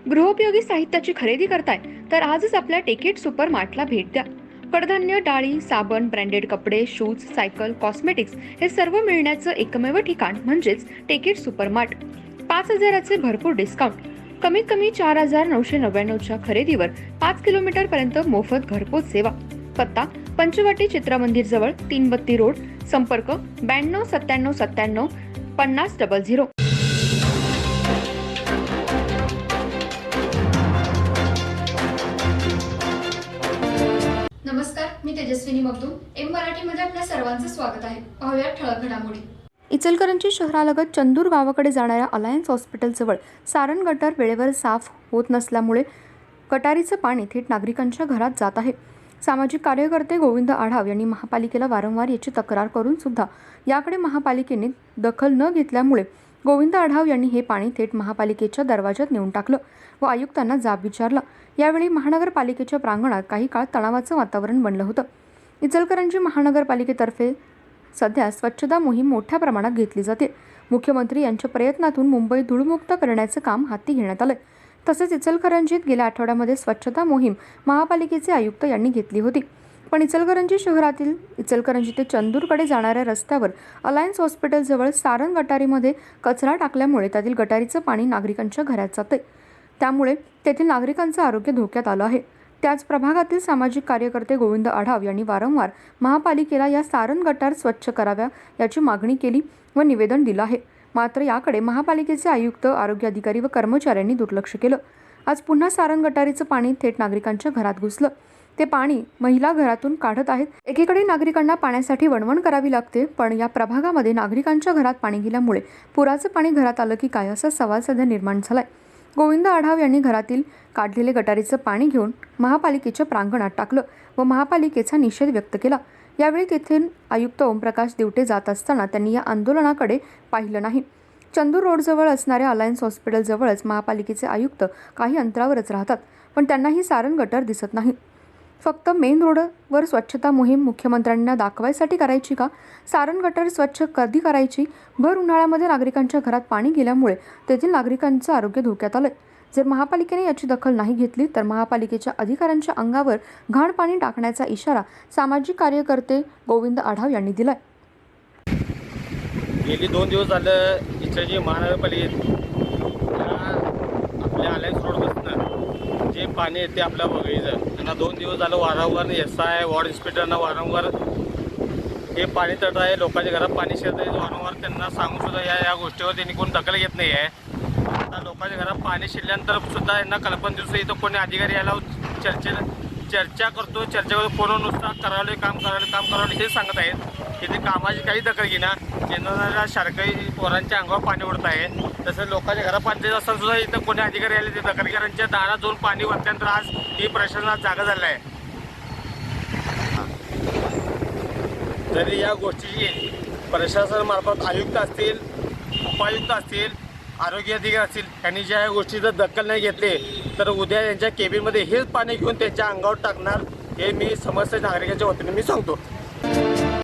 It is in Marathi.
गृहोपयोगी साहित्याची खरेदी करताय तर आजच आपल्या टेकेट सुपर मार्टला भेट द्या. कडधान्य, डाळी, साबण, ब्रँडेड कपडे, शूज, सायकल, कॉस्मेटिक्स हे सर्व मिळण्याचं एकमेव ठिकाण म्हणजेच टेकेट सुपर मार्ट. 5,000चे भरपूर डिस्काउंट. कमीत कमी 4,999च्या खरेदीवर 5 किलोमीटर पर्यंत मोफत घरपोच सेवा. पत्ता पंचवटी चित्रमंदिर जवळ, 332 रोड. संपर्क 92 97 97 5000. नमस्कार, मी तेजस्विनी मगदूम. एम मराठीमध्ये आपल्या सर्वांचं स्वागत आहे. पाहूया ठळक घडामोडी. इचलकरंजी शहरालगत चंदूर गावाकडे जाणाऱ्या अलायन्स हॉस्पिटलजवळ सारण गटार वेळेवर साफ होत नसल्यामुळे गटारीचं पाणी थेट नागरिकांच्या घरात जात आहे. सामाजिक कार्यकर्ते गोविंद आढाव यांनी महापालिकेला वारंवार याची तक्रार करून सुद्धा याकडे महापालिकेने दखल न घेतल्यामुळे गोविंद आढाव यांनी हे पाणी थेट महापालिकेच्या दरवाजात नेऊन टाकलं व आयुक्तांना जाब विचारला. यावेळी महानगरपालिकेच्या प्रांगणात काही काळ तणावाचं वातावरण बनलं होतं. इचलकरंजी महानगरपालिकेतर्फे सध्या स्वच्छता मोहीम मोठ्या प्रमाणात घेतली जाते. मुख्यमंत्री यांच्या प्रयत्नातून मुंबई धूळमुक्त करण्याचं काम हाती घेण्यात आलं. तसेच इचलकरंजीत गेल्या आठवड्यामध्ये स्वच्छता मोहीम महापालिकेचे आयुक्त यांनी घेतली होती. पण इचलकरंजी शहरातील इचलकरंजी ते चंदूरकडे जाणाऱ्या रस्त्यावर अलायन्स हॉस्पिटलजवळ सारण गटारीमध्ये कचरा टाकल्यामुळे त्यातील गटारीचं पाणी नागरिकांच्या घरात जाते. त्यामुळे तेथील नागरिकांचं आरोग्य धोक्यात आलं आहे. त्याच प्रभागातील सामाजिक कार्यकर्ते गोविंद आढाव यांनी वारंवार महापालिकेला या सारण गटार स्वच्छ कराव्या याची मागणी केली व निवेदन दिलं आहे. मात्र याकडे महापालिकेचे आयुक्त, आरोग्य अधिकारी व कर्मचाऱ्यांनी दुर्लक्ष केलं. आज पुन्हा सारण गटारीचं पाणी थेट नागरिकांच्या घरात घुसलं. ते पाणी महिला घरातून काढत आहेत. एकीकडे नागरिकांना पाण्यासाठी वणवण करावी लागते, पण या प्रभागामध्ये नागरिकांच्या घरात पाणी गेल्यामुळे पुराचं पाणी घरात आलं की काय असा सवाल सध्या निर्माण झालाय. गोविंद आढाव यांनी घरातील काढलेले गटारीचं पाणी घेऊन महापालिकेच्या प्रांगणात टाकलं व महापालिकेचा निषेध व्यक्त केला. यावेळी तेथील आयुक्त ओमप्रकाश दिवटे जात असताना त्यांनी या आंदोलनाकडे पाहिलं नाही. चंदूर रोडजवळ असणाऱ्या अलायन्स हॉस्पिटलजवळच महापालिकेचे आयुक्त काही अंतरावरच राहतात, पण त्यांनाही सारण गटार दिसत नाही. फक्त मेन रोडवर स्वच्छता मोहीम मुख्यमंत्र्यांना दाखवायसाठी करायची का? सारण गटार स्वच्छ कधी करायची? भर उन्हाळ्यामध्ये नागरिकांच्या घरात पाणी गेल्यामुळे तेथील नागरिकांचं आरोग्य धोक्यात आलंय. जर महापालिकेने याची दखल नाही घेतली तर महापालिकेच्या अधिकाऱ्यांच्या अंगावर घाण पाणी टाकण्याचा इशारा सामाजिक कार्यकर्ते गोविंद आढाव यांनी दिलाय. गेली 2 दिवस झालं इचलकरंजी महानगरपालिकेत आपल्या अलायन्स रोडपासून जे पाणी येते आपल्या बघायचं त्यांना 2 दिवस झालं वारंवार SI वॉर्ड इन्स्पेक्टरना वारंवार हे पाणी तट आहे, लोकांच्या घरात पाणी शिरत आहे. वारंवार त्यांना सांगून सुद्धा या गोष्टीवर त्यांनी कोण दखल घेत नाही आहे. आता लोकांच्या घरात पाणी शिरल्यानंतर सुद्धा यांना कल्पना दिवशी इथं कोणी अधिकारी यायला चर्चा करतो, फोनवर नुसता काम करावले हे सांगत आहेत. इथे कामाची काही दखल घेणार येणाऱ्या शारकाई पोरांच्या अंगावर पाणी उडत आहे. तसं लोकांच्या घरात पाणी देत असताना सुद्धा इथं कोणी अधिकारी आले ते दखलगिरांच्या दारात जाऊन पाणी वाटल्यानंतर आज ही प्रशासनात जागा झाला आहे. जरी या गोष्टीची प्रशासनामार्फत आयुक्त असतील, उपायुक्त असतील, आरोग्य अधिकारी असतील यांनी ज्या गोष्टीचं दखल नाही घेतली तर उद्या यांच्या केबिनमध्ये हेच पाणी घेऊन त्यांच्या अंगावर टाकणार हे मी समस्त नागरिकांच्या वतीने मी सांगतो.